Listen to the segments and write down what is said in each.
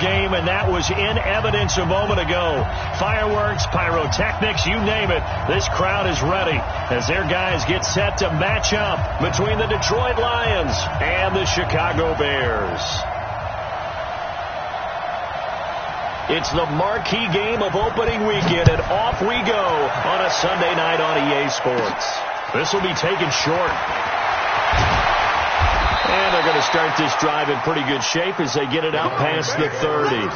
game, and that was in evidence a moment ago. Fireworks, pyrotechnics, you name it. This crowd is ready as their guys get set to match up between the Detroit Lions and the Chicago Bears. It's the marquee game of opening weekend, and off we go on a Sunday night on EA Sports. This will be taken short. And they're going to start this drive in pretty good shape as they get it out past the 30.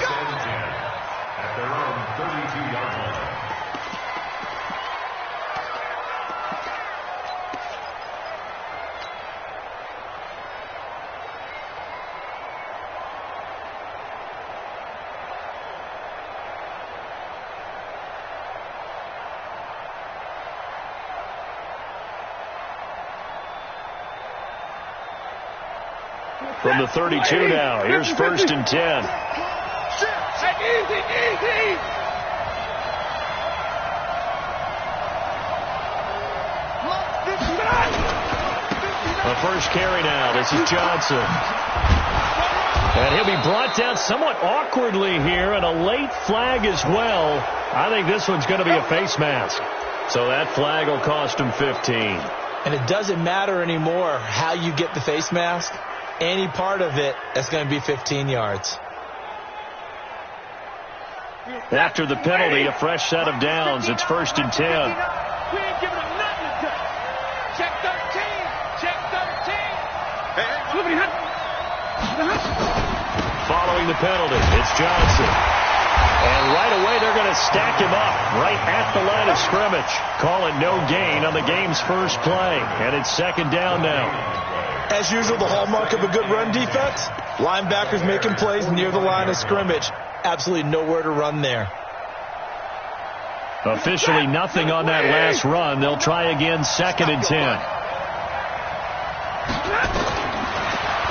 From the 32 now, here's 1st and 10. The first carry now, this is Johnson. And he'll be brought down somewhat awkwardly here, and a late flag as well. I think this one's going to be a face mask. So that flag will cost him 15. And it doesn't matter anymore how you get the face mask. Any part of it, that's going to be 15 yards. After the penalty, a fresh set of downs. It's 1st and 10. We ain't giving them nothing to touch. Check 13. Check 13. Following the penalty, it's Johnson. And right away, they're going to stack him up right at the line of scrimmage. Call it no gain on the game's first play. And it's 2nd down now. As usual, the hallmark of a good run defense, linebackers making plays near the line of scrimmage. Absolutely nowhere to run there. Officially nothing on that last run. They'll try again, 2nd and 10.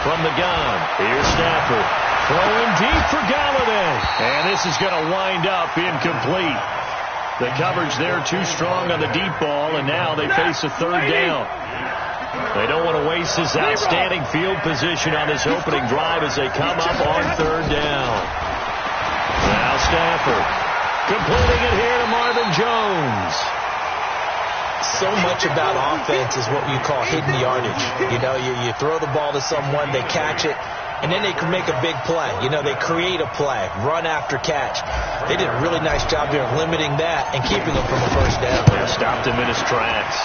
From the gun, here's Stafford. Throwing deep for Galladay. And this is going to wind up incomplete. The coverage there too strong on the deep ball, and now they face a 3rd down. They don't want to waste this outstanding field position on this opening drive as they come up on 3rd down. Now Stafford completing it here to Marvin Jones. So much about offense is what you call hidden yardage. You know, you throw the ball to someone, they catch it, and then they can make a big play. You know, they create a play, run after catch. They did a really nice job here limiting that and keeping him from a 1st down. They stopped him in his tracks.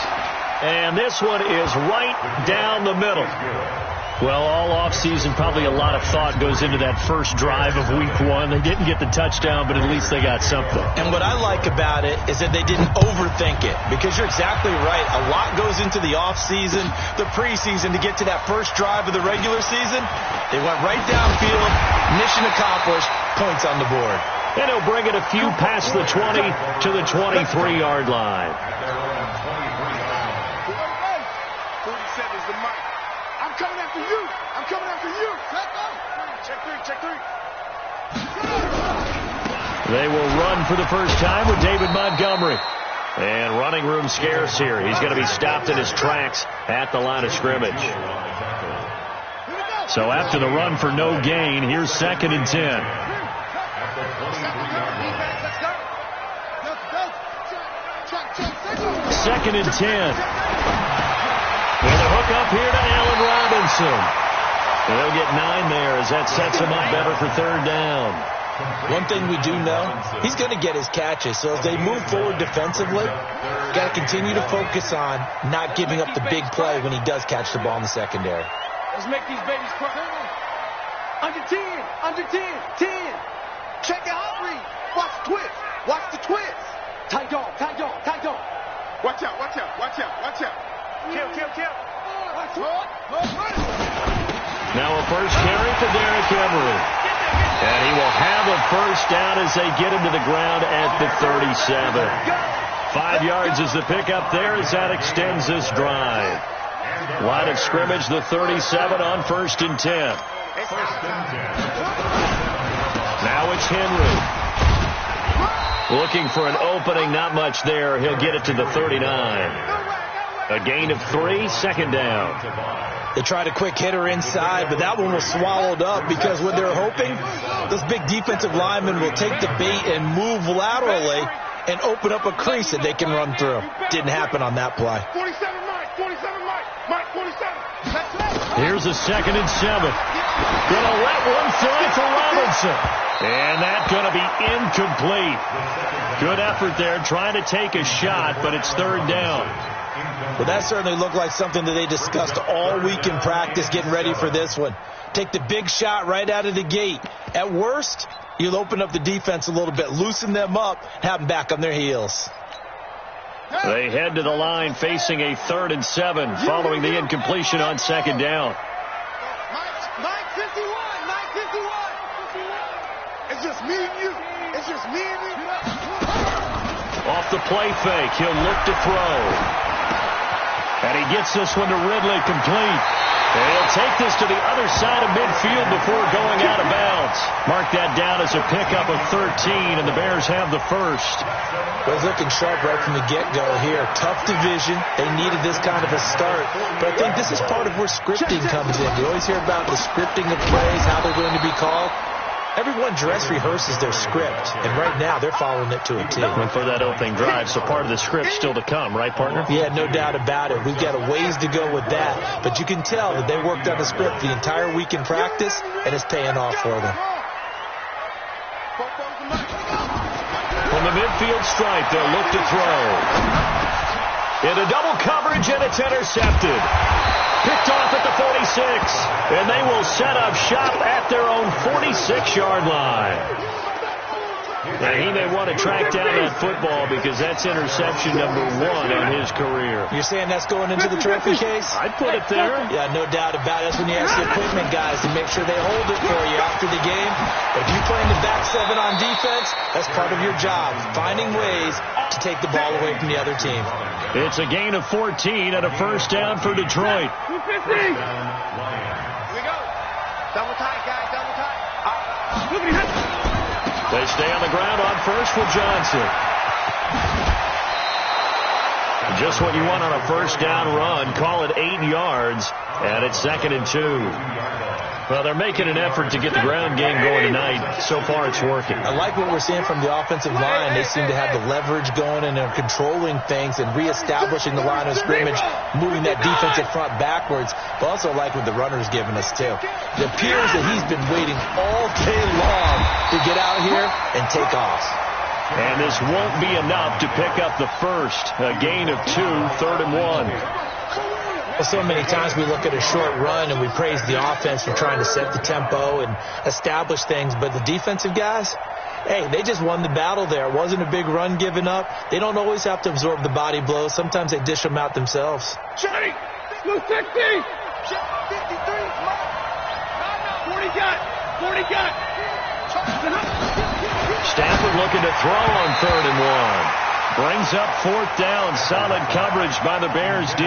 And this one is right down the middle. Well, all offseason, probably a lot of thought goes into that first drive of week 1. They didn't get the touchdown, but at least they got something. And what I like about it is that they didn't overthink it, because you're exactly right. A lot goes into the offseason, the preseason, to get to that first drive of the regular season. They went right downfield, mission accomplished, points on the board. And he'll bring it a few past the 20 to the 23-yard line. They will run for the first time with David Montgomery. And running room scarce here. He's going to be stopped in his tracks at the line of scrimmage. So after the run for no gain, here's 2nd and 10. 2nd and 10. With a hook up here to Allen Robinson. They'll get 9 there as that sets him up better for 3rd down. One thing we do know, he's going to get his catches. So as they move forward defensively, got to continue to focus on not giving up the big play when he does catch the ball in the secondary. Let's make these babies cry. Under 10, under 10, 10. Check the hot read. Watch the twist. Watch the twist. Tight dog, tight dog, tight dog. Watch out, watch out, watch out, watch out. Kill, kill, kill. Now a first carry for Derrick Henry. And he will have a first down as they get him to the ground at the 37. 5 yards is the pickup there as that extends this drive. Line of scrimmage, the 37 on 1st and 10. Now it's Henry. Looking for an opening, not much there. He'll get it to the 39. A gain of 3, 2nd down. They tried a quick hitter inside, but that one was swallowed up because what they're hoping, those big defensive linemen will take the bait and move laterally and open up a crease that they can run through. Didn't happen on that play. 47, Mike, 47. Here's a 2nd and 7. Gonna let one fly for Robinson. And that's gonna be incomplete. Good effort there, trying to take a shot, but it's 3rd down. Well, that certainly looked like something that they discussed all week in practice getting ready for this one. Take the big shot right out of the gate. At worst, you'll open up the defense a little bit, loosen them up, have them back on their heels. They head to the line facing a 3rd and 7 following the incompletion on 2nd down. Mike 51. It's just me and you. It's just me and you. Off the play fake, he'll look to throw. And he gets this one to Ridley complete. And he'll take this to the other side of midfield before going out of bounds. Mark that down as a pickup of 13, and the Bears have the first. Was looking sharp right from the get-go here. Tough division. They needed this kind of a start. But I think this is part of where scripting comes in. You always hear about the scripting of plays, how they're going to be called. Everyone dress rehearses their script, and right now they're following it to a T. Went for that opening drive, so part of the script still to come, right, partner? Yeah, no doubt about it. We've got a ways to go with that, but you can tell that they worked on the script the entire week in practice, and it's paying off for them. From the midfield stripe, they'll look to throw. Into double coverage, and it's intercepted. Picked off at the 46, and they will set up shop at their own 46-yard line. Now, he may want to track down that football because that's interception number 1 on his career. You're saying that's going into the trophy case? I'd put it there. Yeah, no doubt about it. That's when you ask the equipment guys to make sure they hold it for you after the game. But if you're playing the back 7 on defense, that's part of your job, finding ways to take the ball away from the other team. It's a gain of 14 and a first down for Detroit. 250. Here we go. Double tight, guys. Double tight. They stay on the ground on first with Johnson. Just what you want on a first down run. Call it 8 yards, and it's 2nd and 2. Well, they're making an effort to get the ground game going tonight. So far, it's working. I like what we're seeing from the offensive line. They seem to have the leverage going, and they're controlling things and reestablishing the line of scrimmage, moving that defensive front backwards. But also like what the runner's giving us, too. It appears that he's been waiting all day long to get out here and take off. And this won't be enough to pick up the first. A gain of 2, 3rd and 1. Well, so many times we look at a short run and we praise the offense for trying to set the tempo and establish things, but the defensive guys, hey, they just won the battle there. It wasn't a big run given up. They don't always have to absorb the body blows. Sometimes they dish them out themselves. 260. 40 got. Stafford looking to throw on 3rd and 1. Brings up 4th down. Solid coverage by the Bears D.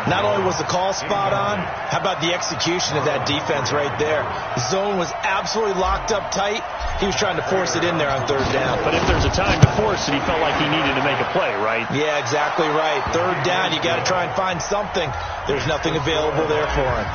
Not only was the call spot on, how about the execution of that defense right there? The zone was absolutely locked up tight. He was trying to force it in there on 3rd down. But if there's a time to force it, he felt like he needed to make a play, right? Yeah, exactly right. 3rd down, you got to try and find something. There's nothing available there for him.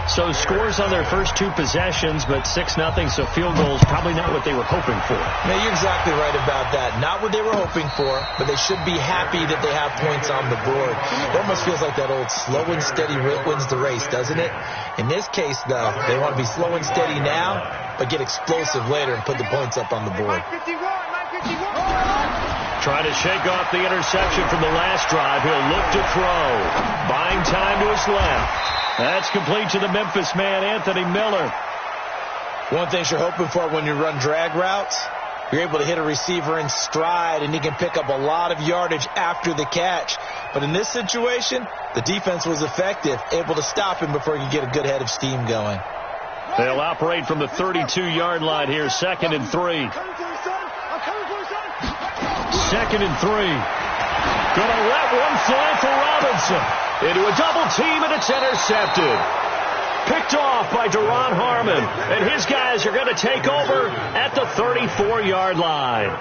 So scores on their first 2 possessions, but 6-0, so field goals probably not what they were hoping for. No, you're exactly right about that. Not what they were hoping for, but they should be happy that they have points on the board. It almost feels like that old slow and steady wins the race, doesn't it? In this case, though, they want to be slow and steady now, but get explosive later and put the points up on the board. 951. Trying to shake off the interception from the last drive. He'll look to throw. Buying time to his left. That's complete to the Memphis man, Anthony Miller. One thing you're hoping for when you run drag routes, you're able to hit a receiver in stride, and he can pick up a lot of yardage after the catch. But in this situation, the defense was effective, able to stop him before he could get a good head of steam going. They'll operate from the 32-yard line here, 2nd and 3. 2nd and 3. Gonna let one fly for Robinson. Into a double team, and it's intercepted. Picked off by Deron Harmon. And his guys are going to take over at the 34-yard line.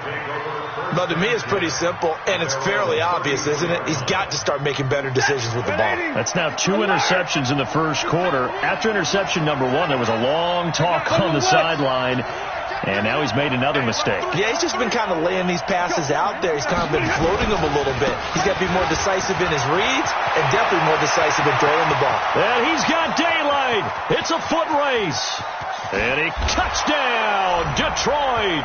But to me, it's pretty simple, and it's fairly obvious, isn't it? He's got to start making better decisions with the ball. That's now 2 interceptions in the first quarter. After interception number 1, there was a long talk on the sideline, and now he's made another mistake. Yeah, he's just been kind of laying these passes out there. He's kind of been floating them a little bit. He's got to be more decisive in his reads and definitely more decisive in throwing the ball. And he's got daylight. It's a foot race. And a touchdown, Detroit.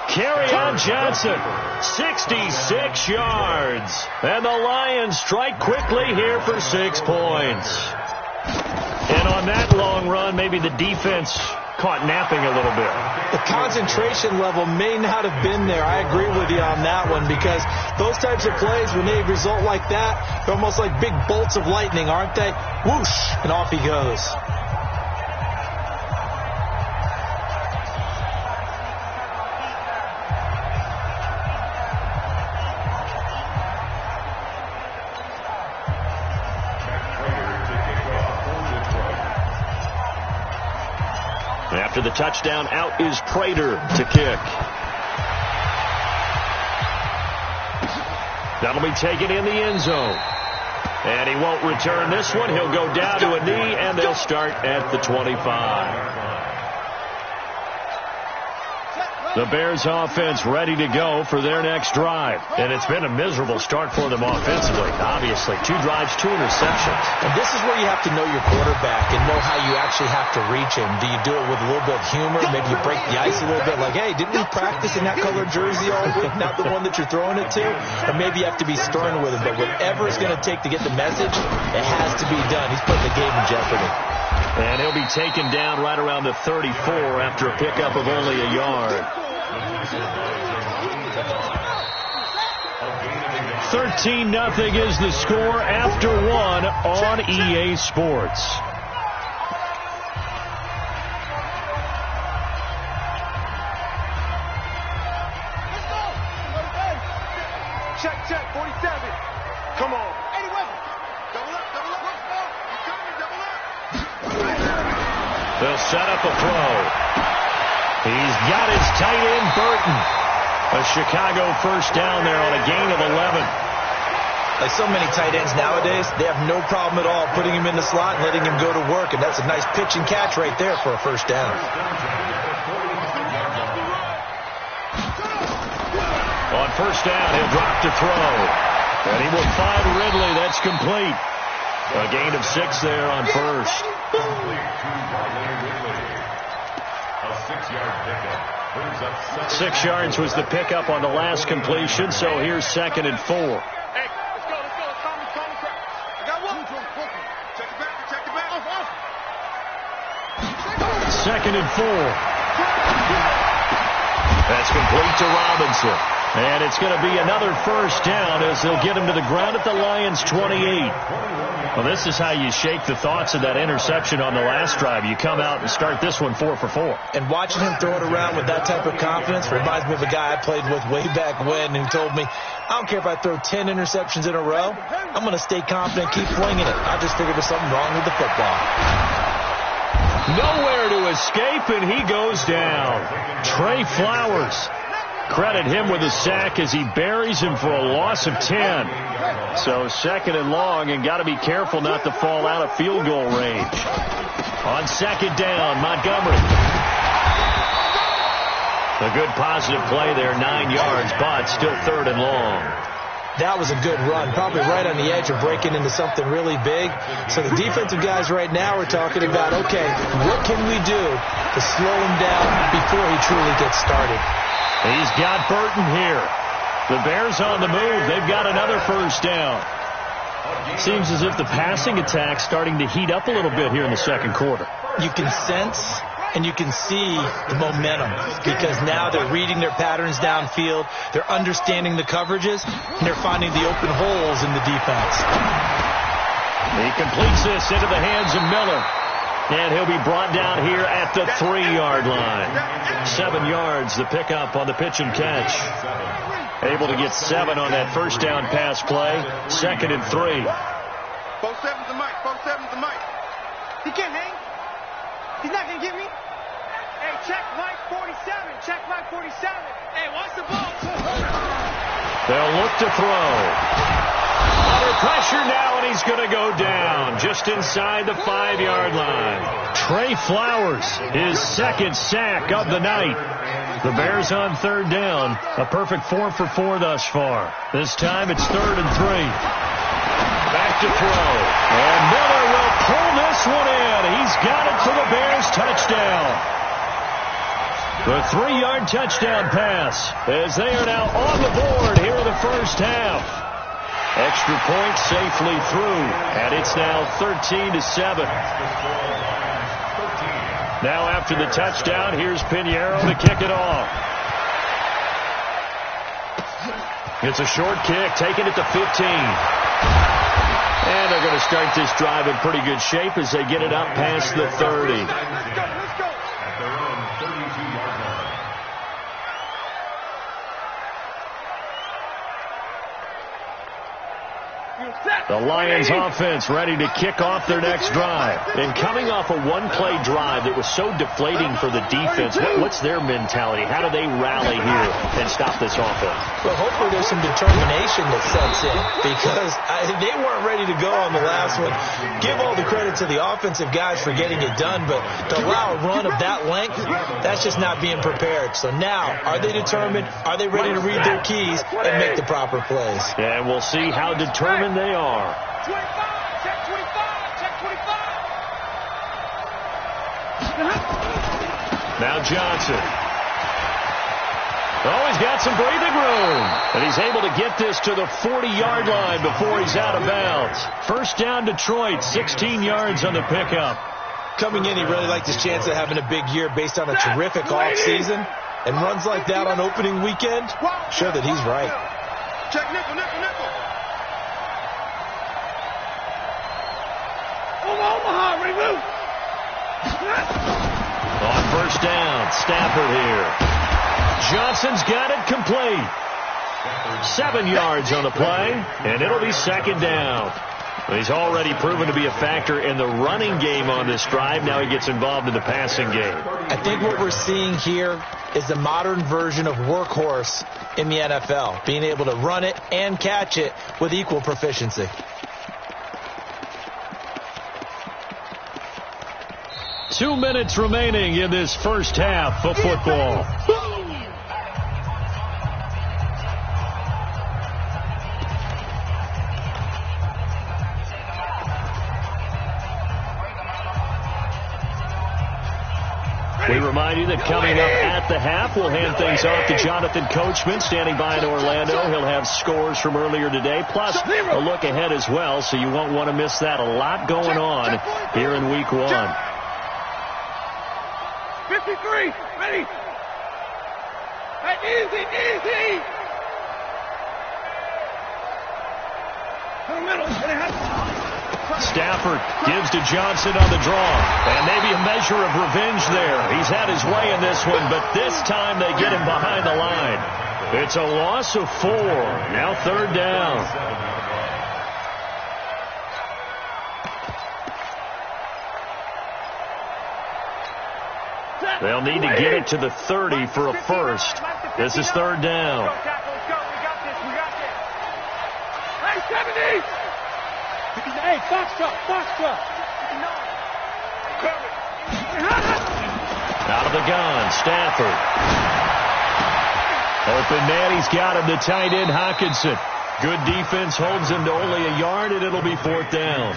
Kerryon Johnson, 66 yards. And the Lions strike quickly here for 6 points. And on that long run, maybe the defense caught napping a little bit. The concentration level may not have been there. I agree with you on that one, because those types of plays, when they result like that, they're almost like big bolts of lightning, aren't they? Whoosh, and off he goes. After the touchdown, out is Prater to kick. That'll be taken in the end zone. And he won't return this one. He'll go down to a knee, and they'll start at the 25. The Bears offense ready to go for their next drive. And it's been a miserable start for them offensively. Obviously, 2 drives, 2 interceptions. And this is where you have to know your quarterback and know how you actually have to reach him. Do you do it with a little bit of humor? Maybe you break the ice a little bit, like, hey, didn't we practice in that colored jersey all week, not the one that you're throwing it to? Or maybe you have to be stern with him. But whatever it's going to take to get the message, it has to be done. He's putting the game in jeopardy. And he'll be taken down right around the 34 after a pickup of only a yard. 13-0 is the score after 1 on EA Sports. Check, 47. Come on. 80 weapons. Double up. They'll set up a throw. He's got his tight end, Burton. A Chicago first down there on a gain of 11. Like so many tight ends nowadays, they have no problem at all putting him in the slot and letting him go to work. And that's a nice pitch and catch right there for a first down. On first down, he'll drop to throw. And he will find Ridley. That's complete. A gain of 6 there on first. 6 yards was the pickup on the last completion, so here's 2nd and 4. Hey, let's go. I got one. Check it back. 2nd and 4. That's complete to Robinson. And it's going to be another first down as they'll get him to the ground at the Lions' 28. Well, this is how you shake the thoughts of that interception on the last drive. You come out and start this one 4 for 4. And watching him throw it around with that type of confidence reminds me of a guy I played with way back when who told me, I don't care if I throw 10 interceptions in a row. I'm going to stay confident, keep flinging it. I just figured there's something wrong with the football. Nowhere to escape, and he goes down. Trey Flowers. Credit him with a sack as he buries him for a loss of 10. So 2nd and long, and got to be careful not to fall out of field goal range. On 2nd down, Montgomery. A good positive play there, 9 yards, but still 3rd and long. That was a good run, probably right on the edge of breaking into something really big. So the defensive guys right now are talking about, okay, what can we do to slow him down before he truly gets started? He's got Burton here. The Bears on the move. They've got another first down. Seems as if the passing attack's starting to heat up a little bit here in the second quarter. You can sense and you can see the momentum because now they're reading their patterns downfield, they're understanding the coverages, and they're finding the open holes in the defense. He completes this into the hands of Miller. And he'll be brought down here at the 3-yard line. 7 yards, the pickup on the pitch and catch. Able to get 7 on that first down pass play. 2nd and 3. 4-7's the mic. He can't hang. He's not going to get me. Hey, check Mike 47. Check Mike 47. Hey, watch the ball. They'll look to throw. Under pressure now, and he's going to go down just inside the 5-yard line. Trey Flowers, his second sack of the night. The Bears on third down. A perfect 4 for 4 thus far. This time it's 3rd and 3. Back to throw. And Miller will pull this one in. He's got it for the Bears touchdown. The 3-yard touchdown pass as they are now on the board here in the first half. Extra point safely through, and it's now 13-7. Now after the touchdown, here's Pinheiro to kick it off. It's a short kick, taking it to 15. And they're going to start this drive in pretty good shape as they get it up past the 30. Let's go. The Lions offense ready to kick off their next drive. And coming off a one-play drive that was so deflating for the defense, what's their mentality? How do they rally here and stop this offense? Well, hopefully there's some determination that sets in because they weren't ready to go on the last one. Give all the credit to the offensive guys for getting it done, but to allow a run of that length, that's just not being prepared. So now, are they determined? Are they ready to read their keys and make the proper plays? And we'll see how determined they are. 25, check 25, check 25. Now Johnson. Oh, he's got some breathing room. And he's able to get this to the 40-yard line before he's out of bounds. First down Detroit, 16 yards on the pickup. Coming in, he really liked his chance of having a big year based on a terrific offseason. And runs like that on opening weekend show that he's right. Check nickel, nickel, nickel. Omaha, remove. On first down, Stafford here. Johnson's got it complete. 7 yards on the play, and it'll be second down. He's already proven to be a factor in the running game on this drive. Now he gets involved in the passing game. I think what we're seeing here is the modern version of workhorse in the NFL, being able to run it and catch it with equal proficiency. 2 minutes remaining in this first half of football. We remind you that coming up at the half, we'll hand things off to Jonathan Coachman, standing by in Orlando. He'll have scores from earlier today, plus a look ahead as well, so you won't want to miss that. A lot going on here in Week 1. 53, ready. Hey, easy, easy. Middle. Stafford gives to Johnson on the draw. And maybe a measure of revenge there. He's had his way in this one, but this time they get him behind the line. It's a loss of 4. Now third down. They'll need to get it to the 30 for a first. This is third down. Let's go. We got this. Hey, 70. Hey, Foxtrot. Out of the gun, Stafford. Open man, he's got him, the tight end, Hockenson. Good defense, holds him to only a yard, and it'll be fourth down.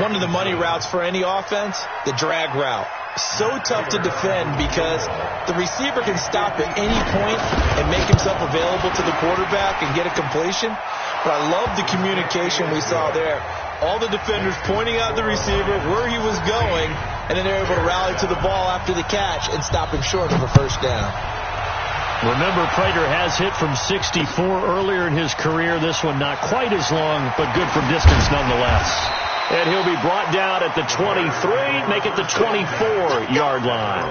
One of the money routes for any offense, the drag route. So tough to defend because the receiver can stop at any point and make himself available to the quarterback and get a completion. But I love the communication we saw there. All the defenders pointing out the receiver, where he was going, and then they're able to rally to the ball after the catch and stop him short of a first down. Remember, Prater has hit from 64 earlier in his career. This one not quite as long, but good from distance nonetheless. And he'll be brought down at the 23, make it the 24-yard line.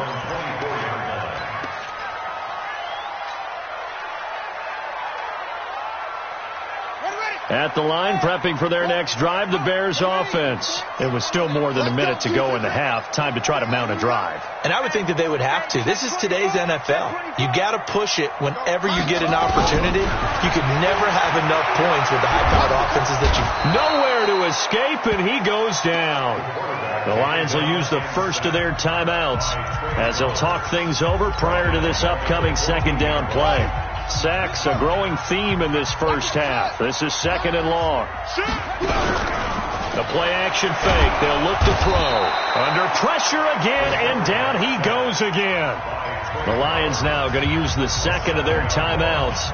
At the line, prepping for their next drive, the Bears offense. It was still more than a minute to go in the half. Time to try to mount a drive. And I would think that they would have to. This is today's NFL. You got to push it whenever you get an opportunity. You can never have enough points with the high-powered offenses that you... Nowhere to escape, and he goes down. The Lions will use the first of their timeouts as they'll talk things over prior to this upcoming second down play. Sacks, a growing theme in this first half. This is second and long. The play-action fake. They'll look to throw. Under pressure again, and down he goes again. The Lions now going to use the second of their timeouts.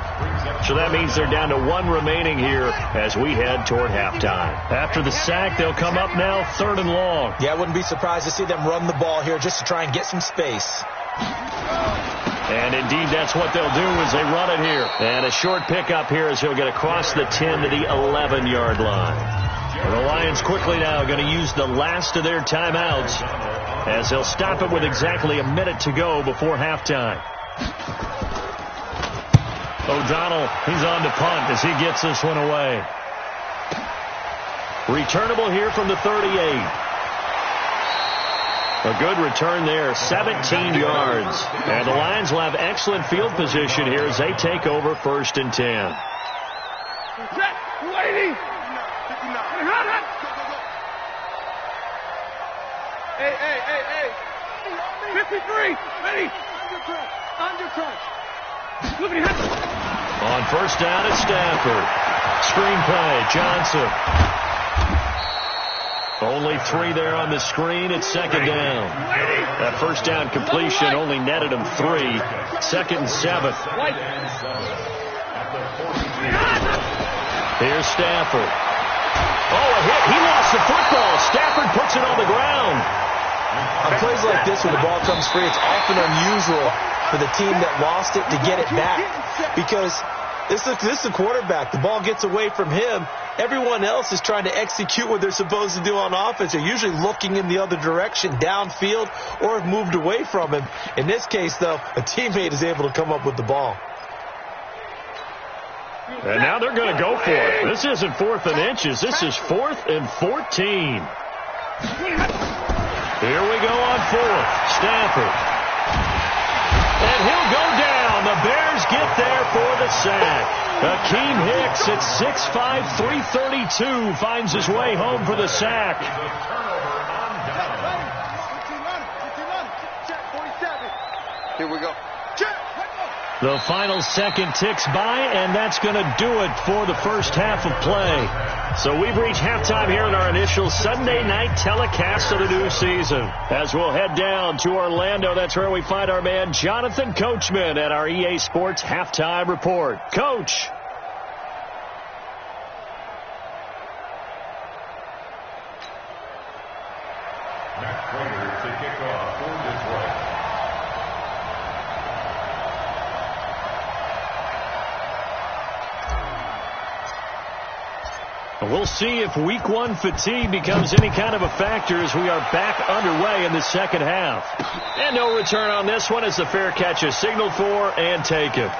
So that means they're down to one remaining here as we head toward halftime. After the sack, they'll come up now third and long. Yeah, I wouldn't be surprised to see them run the ball here just to try and get some space. And indeed, that's what they'll do as they run it here. And a short pickup here as he'll get across the 10 to the 11-yard line. And the Lions quickly now going to use the last of their timeouts as they'll stop it with exactly a minute to go before halftime. O'Donnell, he's on to punt as he gets this one away. Returnable here from the 38. A good return there, 17 yards. And the Lions will have excellent field position here as they take over first and 10. Waiting. Hey. 53. Ready. Under crunch. On first down at Stafford. Screen play, Johnson. Only 3 there on the screen. It's second down. That first down completion only netted him 3. Second and 7. Here's Stafford. Oh, a hit. He lost the football. Stafford puts it on the ground. On plays like this, when the ball comes free, it's often unusual for the team that lost it to get it back. Because this is a quarterback. The ball gets away from him. Everyone else is trying to execute what they're supposed to do on offense. They're usually looking in the other direction, downfield, or have moved away from him. In this case, though, a teammate is able to come up with the ball. And now they're going to go for it. This isn't 4th and inches. This is 4th and 14. Here we go on 4th. Stafford. And he'll go down. The Bears get there for the sack. Akeem Hicks at 6'5", 332 finds his way home for the sack. Here we go. The final second ticks by, and that's going to do it for the first half of play. So we've reached halftime here in our initial Sunday night telecast of the new season. As we'll head down to Orlando, that's where we find our man Jonathan Coachman at our EA Sports Halftime Report. Coach. We'll see if week 1 fatigue becomes any kind of a factor as we are back underway in the second half. And no return on this one as the fair catch is signaled for and taken.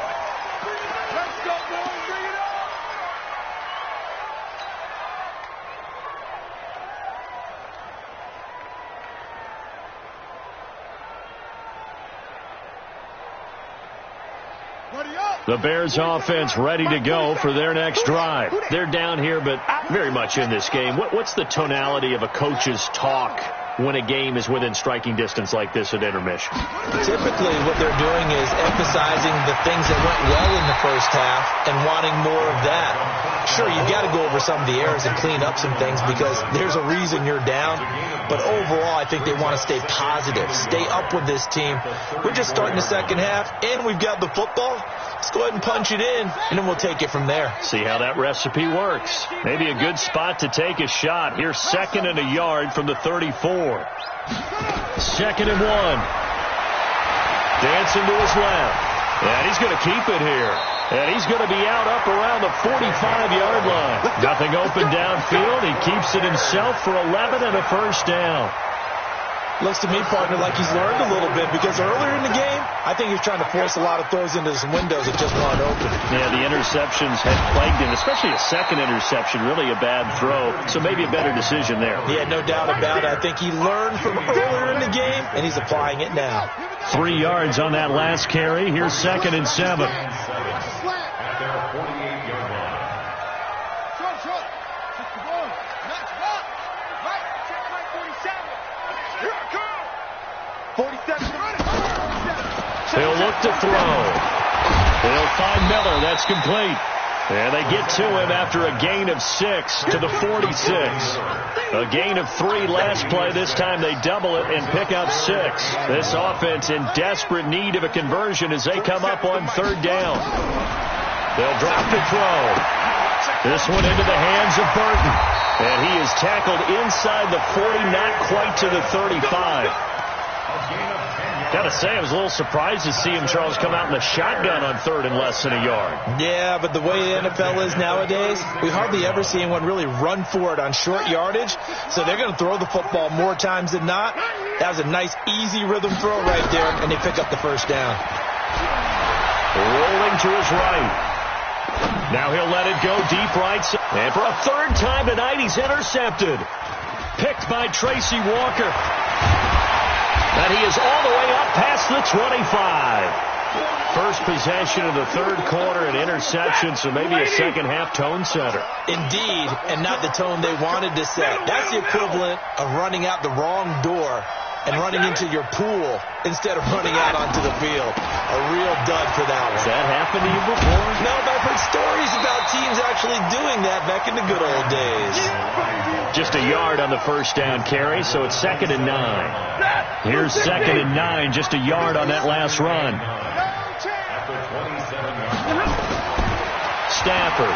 The Bears offense ready to go for their next drive. They're down here, but very much in this game. What's the tonality of a coach's talk when a game is within striking distance like this at intermission? Typically, what they're doing is emphasizing the things that went well in the first half and wanting more of that. Sure, you've got to go over some of the errors and clean up some things because there's a reason you're down. But overall, I think they want to stay positive, stay up with this team. We're just starting the second half, and we've got the football. Let's go ahead and punch it in, and then we'll take it from there. See how that recipe works. Maybe a good spot to take a shot. Here's 2nd and a yard from the 34. 2nd and 1. Dancing to his left. And he's going to keep it here. And he's going to be out up around the 45-yard line. Nothing open downfield. He keeps it himself for 11 and a first down. Looks to me, partner, like he's learned a little bit, because earlier in the game, I think he was trying to force a lot of throws into some windows that just weren't open. Yeah, the interceptions had plagued him, especially a second interception, really a bad throw. So maybe a better decision there. Yeah, no doubt about it. I think he learned from earlier in the game, and he's applying it now. 3 yards on that last carry. Here's 2nd and 7. At their 48-yard line. Short. Just the ball. Nice block. Right. Check right 47. Here I come. 47. They'll look to throw. They'll find Miller. That's complete. And they get to him after a gain of 6 to the 46. A gain of 3 last play. This time they double it and pick up 6. This offense in desperate need of a conversion as they come up on 3rd down. They'll drop the throw. This one into the hands of Burton. And he is tackled inside the 40, not quite to the 35. Gotta say, I was a little surprised to see him, Charles, come out in the shotgun on 3rd and less than a yard. Yeah, but the way the NFL is nowadays, we hardly ever see anyone really run for it on short yardage. So they're going to throw the football more times than not. That was a nice, easy rhythm throw right there, and they pick up the 1st down. Rolling to his right. Now he'll let it go deep right. And for a 3rd time tonight, he's intercepted. Picked by Tracy Walker. And he is all the way up past the 25. First possession of the 3rd quarter, an interception, so maybe a second-half tone setter. Indeed, and not the tone they wanted to set. That's the equivalent of running out the wrong door and running into your pool instead of running out onto the field. A real dud for that one. Has that happened to you before? No, but I've heard stories about teams actually doing that back in the good old days. Just a yard on the 1st down carry, so it's 2nd and 9. Here's 2nd and 9, just a yard on that last run. Stafford.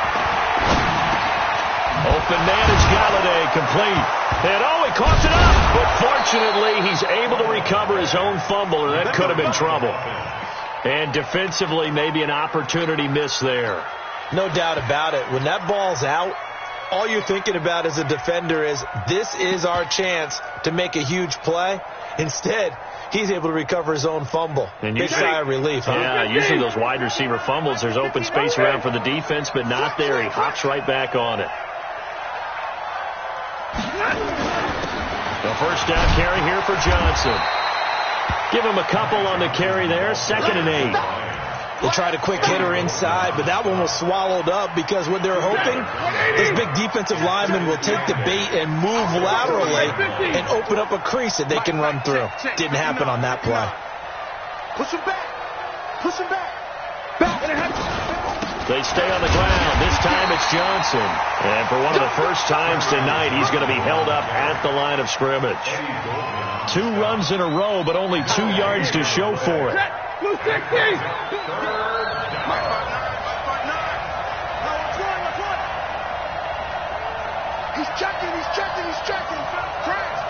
Open man is Galladay, complete. And he coughs it up. But fortunately, he's able to recover his own fumble, or that could have been trouble. And defensively, maybe an opportunity miss there. No doubt about it. When that ball's out, all you're thinking about as a defender is, this is our chance to make a huge play. Instead, he's able to recover his own fumble. And big sigh of relief, huh? Yeah, usually those wide receiver fumbles, there's open space around for the defense, but not there. He hops right back on it. The 1st down carry here for Johnson. Give him a couple on the carry there. 2nd and 8. They tried a quick hitter inside, but that one was swallowed up because what they're hoping, this big defensive lineman will take the bait and move laterally and open up a crease that they can run through. Didn't happen on that play. Push him back. Push him back. Back. They stay on the ground. This time it's Johnson. And for one of the first times tonight, he's going to be held up at the line of scrimmage. 2 runs in a row, but only 2 yards to show for it. Blue 60. He's checking. Crash.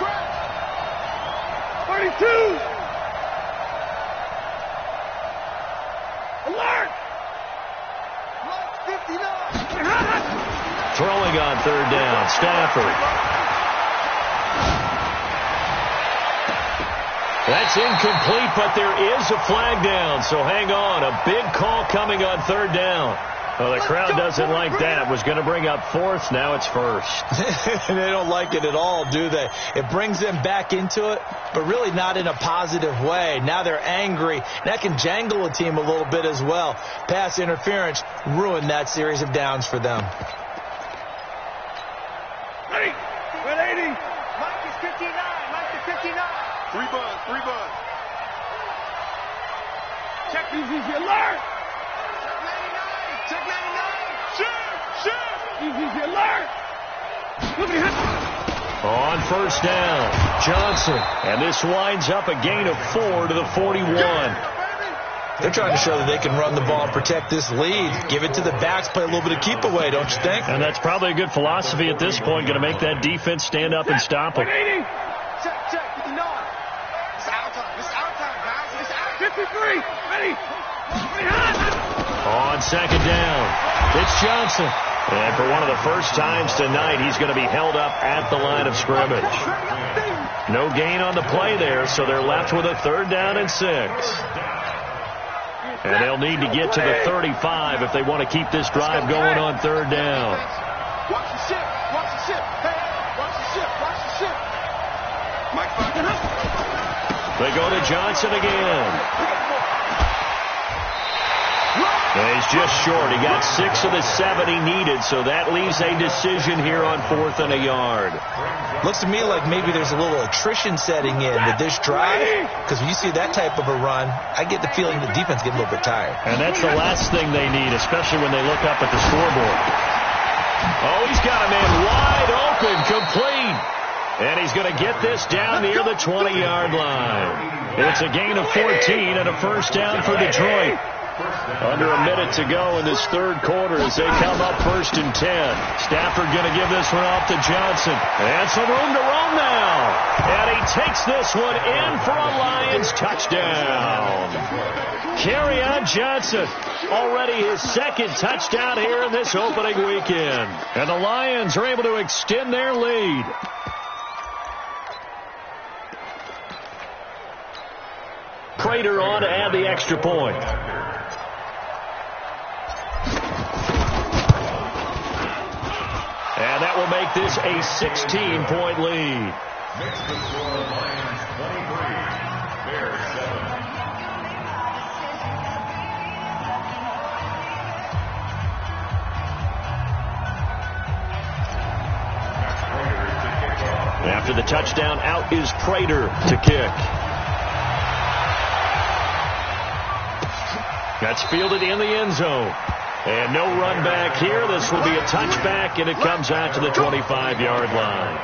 32. Alert. 59. Throwing on 3rd down, Stafford. That's incomplete, but there is a flag down, so hang on. A big call coming on 3rd down. Well, the crowd doesn't like that. Was going to bring up 4th, now it's 1st. They don't like it at all, do they? It brings them back into it, but really not in a positive way. Now they're angry. That can jangle a team a little bit as well. Pass interference ruined that series of downs for them. Ready? 180. Mike is 59. 3 buzz. Check easy. Alert. Check 99. Shoot. Easy. Alert. Look at him. On 1st down, Johnson. And this winds up a gain of 4 to the 41. They're trying to show that they can run the ball and protect this lead. Give it to the backs, play a little bit of keep away, don't you think? And that's probably a good philosophy at this point, going to make that defense stand up and stop them. Check. 59. It's our time, guys. It's our 53. Ready? On 2nd down, it's Johnson. And for one of the first times tonight, he's going to be held up at the line of scrimmage. No gain on the play there, so they're left with a 3rd down and 6. And they'll need to get to the 35 if they want to keep this drive going on 3rd down. Watch the ship. Watch the ship. Hey, watch the ship. Watch the ship. Mike, they go to Johnson again. And he's just short. He got 6 of the 7 he needed, so that leaves a decision here on 4th and a yard. Looks to me like maybe there's a little attrition setting in with this drive, because when you see that type of a run, I get the feeling the defense gets a little bit tired. And that's the last thing they need, especially when they look up at the scoreboard. Oh, he's got a man wide open, complete. And he's going to get this down near the 20-yard line. It's a gain of 14 and a 1st down for Detroit. Under a minute to go in this 3rd quarter as they come up 1st and 10. Stafford going to give this one off to Johnson. And some room to roam now. And he takes this one in for a Lions touchdown. Kerryon Johnson, already his 2nd touchdown here in this opening weekend. And the Lions are able to extend their lead. Prater on to add the extra point. And that will make this a 16-point lead. Next to score, Lions 23, Bears 7. After the touchdown, out is Prater to kick. That's fielded in the end zone. And no run back here. This will be a touchback, and it comes out to the 25-yard line.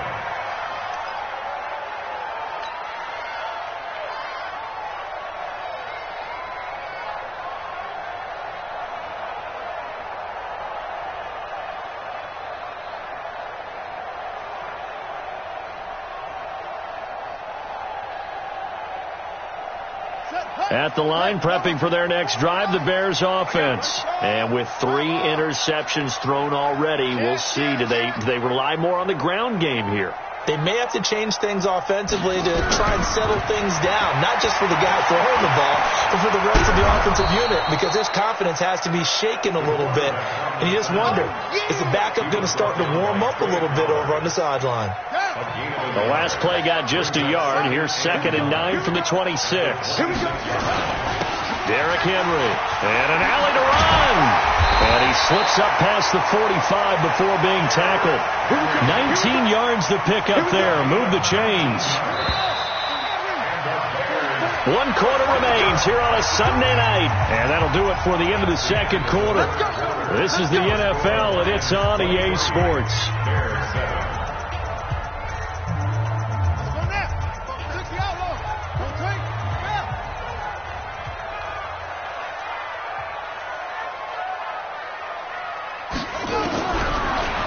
At the line, prepping for their next drive, the Bears offense. And with 3 interceptions thrown already, we'll see. Do they rely more on the ground game here? They may have to change things offensively to try and settle things down, not just for the guy throwing the ball, but for the rest of the offensive unit, because this confidence has to be shaken a little bit. And you just wonder, is the backup going to start to warm up a little bit over on the sideline? The last play got just a yard. Here's 2nd and 9 from the 26. Derrick Henry. And an alley to run. And he slips up past the 45 before being tackled. 19 yards to pick up there. Move the chains. 1 quarter remains here on a Sunday night. And that'll do it for the end of the 2nd quarter. This is the NFL, and it's on EA Sports.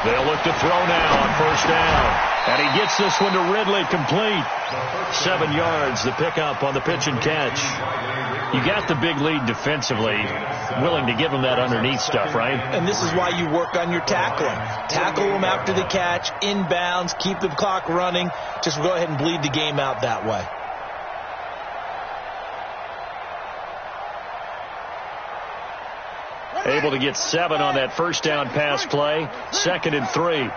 They'll look to throw now on 1st down. And he gets this one to Ridley, complete. 7 yards, the pickup on the pitch and catch. You got the big lead defensively, willing to give them that underneath stuff, right? And this is why you work on your tackling. Tackle them after the catch, inbounds, keep the clock running. Just go ahead and bleed the game out that way. Able to get 7 on that 1st down pass play. 2nd and 3.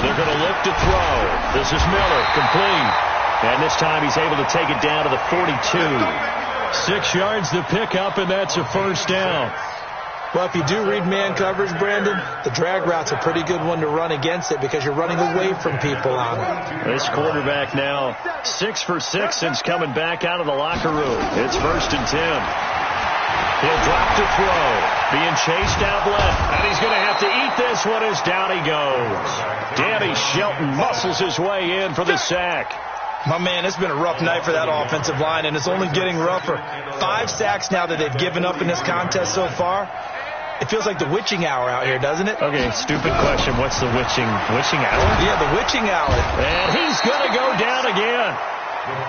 They're going to look to throw. This is Miller, complete. And this time he's able to take it down to the 42. 6 yards to pick up, and that's a 1st down. Well, if you do read man coverage, Brandon, the drag route's a pretty good one to run against it because you're running away from people on it. This quarterback now 6 for 6 since coming back out of the locker room. It's 1st and 10. He'll drop to throw. Being chased out left. And he's going to have to eat this one as down he goes. Danny Shelton muscles his way in for the sack. My man, it's been a rough night for that offensive line, and it's only getting rougher. 5 sacks now that they've given up in this contest so far. It feels like the witching hour out here, doesn't it? Okay, stupid question. What's the witching hour? Yeah, the witching hour. And he's going to go down again.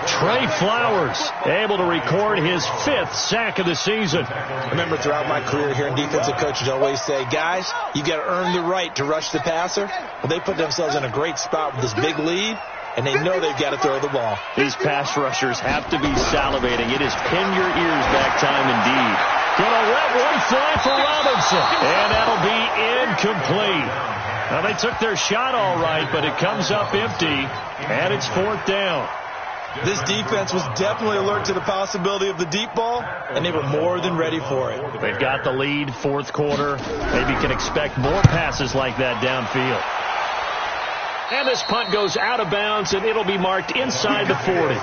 Trey Flowers able to record his 5th sack of the season. I remember throughout my career hearing defensive coaches always say, guys, you got to earn the right to rush the passer. Well, they put themselves in a great spot with this big lead, and they know they've got to throw the ball. These pass rushers have to be salivating. It is pin your ears back time indeed. Gonna let one fly for Robinson, and that'll be incomplete. Now, they took their shot all right, but it comes up empty, and it's 4th down. This defense was definitely alert to the possibility of the deep ball, and they were more than ready for it. They've got the lead, 4th quarter. Maybe can expect more passes like that downfield. And this punt goes out of bounds, and it'll be marked inside the 40.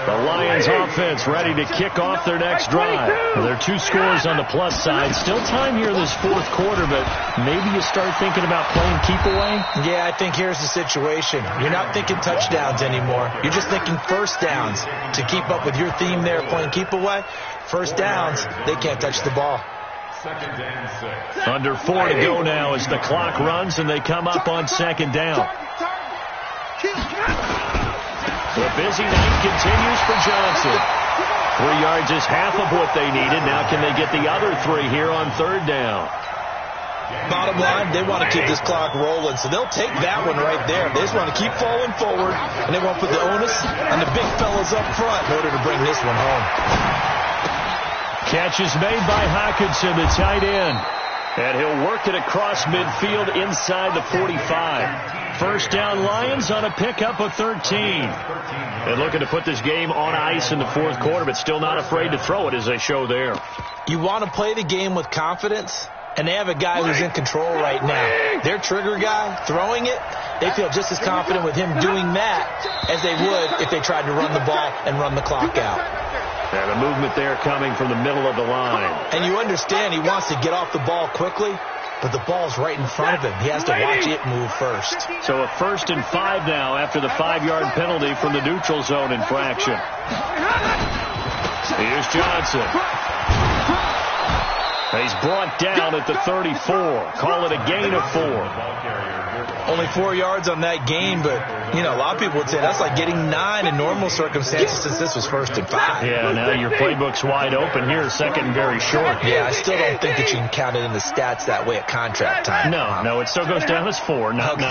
The Lions offense ready to kick off their next drive. There are 2 scores on the plus side. Still time here in this 4th quarter, but maybe you start thinking about playing keep away? Yeah, I think here's the situation. You're not thinking touchdowns anymore. You're just thinking first downs. To keep up with your theme there, playing keep away, first downs, they can't touch the ball. Under 4 to go now as the clock runs and they come up on 2nd down. The busy night continues for Johnson. 3 yards is half of what they needed. Now can they get the other 3 here on 3rd down? Bottom line, they want to keep this clock rolling, so they'll take that one right there. They just want to keep falling forward, and they want to put the onus on the big fellas up front in order to bring this one home. Catch is made by Hockenson, the tight end. And he'll work it across midfield inside the 45. First down Lions on a pickup of 13. They're looking to put this game on ice in the 4th quarter, but still not afraid to throw it as they show there. You want to play the game with confidence, and they have a guy who's in control right now. Their trigger guy, throwing it, they feel just as confident with him doing that as they would if they tried to run the ball and run the clock out. And a movement there coming from the middle of the line. And you understand he wants to get off the ball quickly, but the ball's right in front of him. He has to watch it move first. So a 1st and 5 now after the 5-yard penalty from the neutral zone infraction. Here's Johnson. He's brought down at the 34. Call it a gain of 4. Only 4 yards on that gain, but, you know, a lot of people would say that's like getting 9 in normal circumstances since this was 1st and 5. Yeah, now your playbook's wide open here, 2nd and very short. Yeah, I still don't think that you can count it in the stats that way at contract time. No, it still goes down as 4, not 9.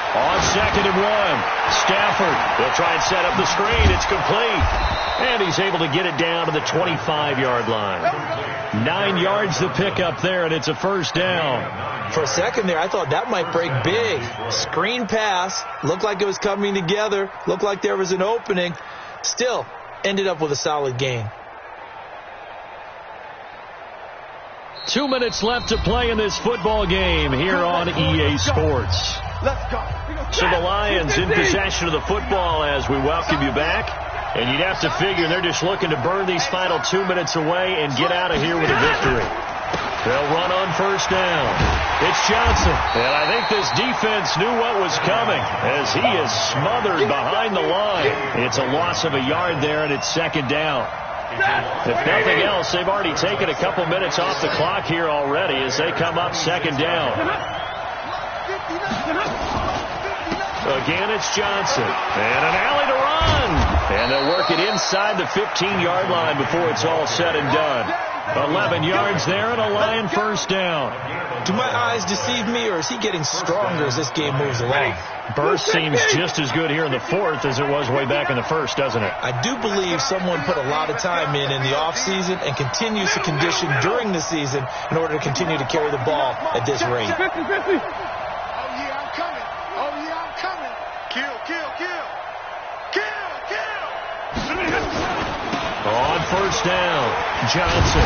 On 2nd and 1, Stafford will try and set up the screen. It's complete. And he's able to get it down to the 25-yard line. 9 yards to pick up there, and it's a 1st down. For a second there, I thought that might break big. Screen pass. Looked like it was coming together. Looked like there was an opening. Still, ended up with a solid gain. 2 minutes left to play in this football game here on EA Sports. So the Lions in possession of the football as we welcome you back. And you'd have to figure they're just looking to burn these final 2 minutes away and get out of here with a victory. They'll run on 1st down. It's Johnson. And I think this defense knew what was coming as he is smothered behind the line. It's a loss of a yard there, and it's 2nd down. If nothing else, they've already taken a couple minutes off the clock here already as they come up 2nd down. Again, it's Johnson. And an alley to run. And they'll work it inside the 15-yard line before it's all said and done. 11 yards there and a Lion 1st down. Do my eyes deceive me, or is he getting stronger as this game moves along? Burst seems just as good here in the 4th as it was way back in the 1st, doesn't it? I do believe someone put a lot of time in the offseason and continues to condition during the season in order to continue to carry the ball at this rate. On 1st down, Johnson.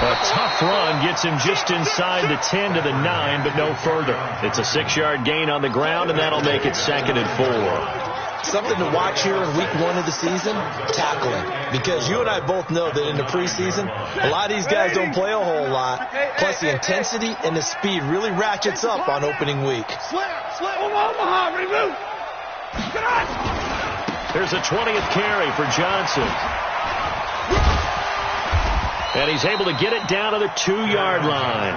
A tough run gets him just inside the 10 to the 9, but no further. It's a 6-yard gain on the ground, and that'll make it 2nd and 4. Something to watch here in week 1 of the season, tackling. Because you and I both know that in the preseason, a lot of these guys don't play a whole lot. Plus the intensity and the speed really ratchets up on opening week. There's a 20th carry for Johnson. And he's able to get it down to the 2-yard line.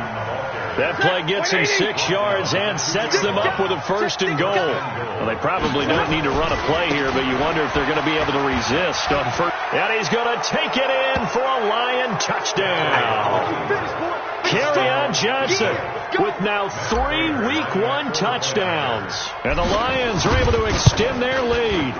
That play gets him 6 yards and sets them up with a 1st and goal. Well, they probably don't need to run a play here, but you wonder if they're going to be able to resist on first. And he's going to take it in for a Lion touchdown. Kerryon Johnson with now 3 Week 1 touchdowns. And the Lions are able to extend their lead.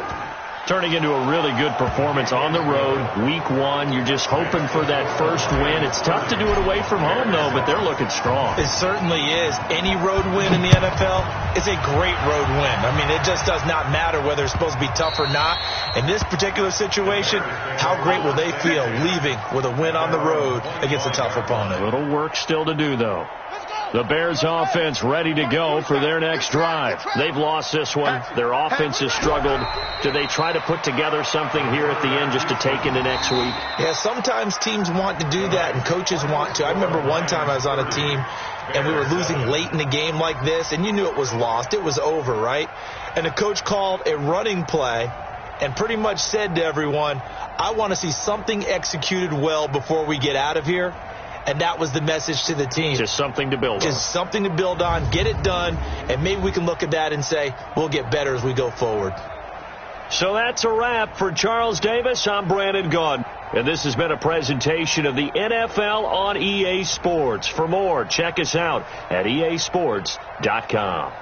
Turning into a really good performance on the road. Week 1, you're just hoping for that first win. It's tough to do it away from home, though, but they're looking strong. It certainly is. Any road win in the NFL is a great road win. I mean, it just does not matter whether it's supposed to be tough or not. In this particular situation, how great will they feel leaving with a win on the road against a tough opponent? A little work still to do, though. The Bears offense ready to go for their next drive. They've lost this one. Their offense has struggled. Do they try to put together something here at the end just to take into next week? Yeah, sometimes teams want to do that and coaches want to. I remember one time I was on a team and we were losing late in the game like this, and you knew it was lost. It was over, right? And the coach called a running play and pretty much said to everyone, I want to see something executed well before we get out of here. And that was the message to the team. Just something to build on. Just something to build on, get it done, and maybe we can look at that and say, we'll get better as we go forward. So that's a wrap for Charles Davis. I'm Brandon Gaudin. And this has been a presentation of the NFL on EA Sports. For more, check us out at easports.com.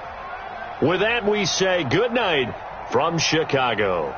With that, we say good night from Chicago.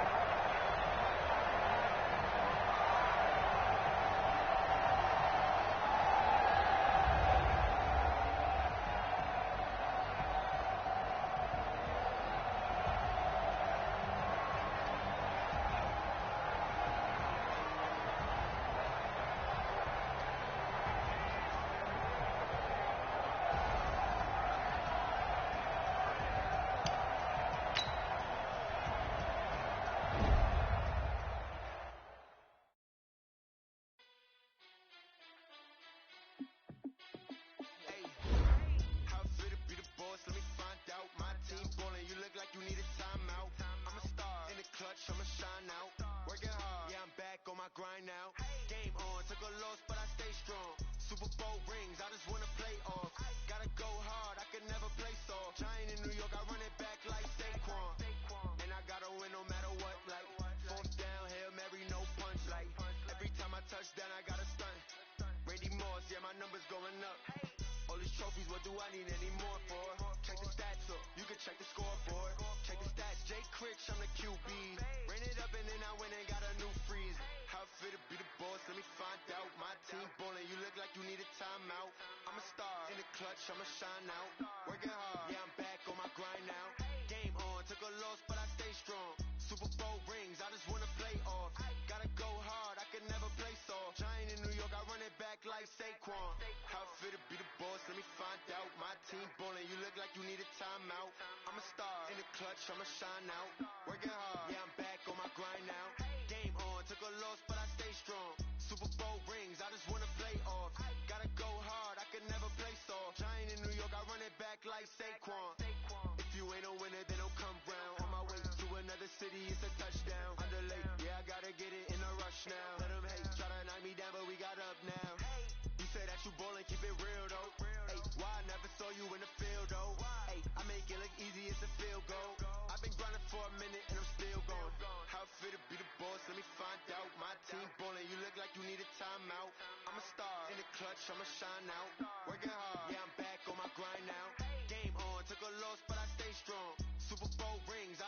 Working hard, yeah, I'm back on my grind now. Game on, took a loss, but I stay strong. Super Bowl rings,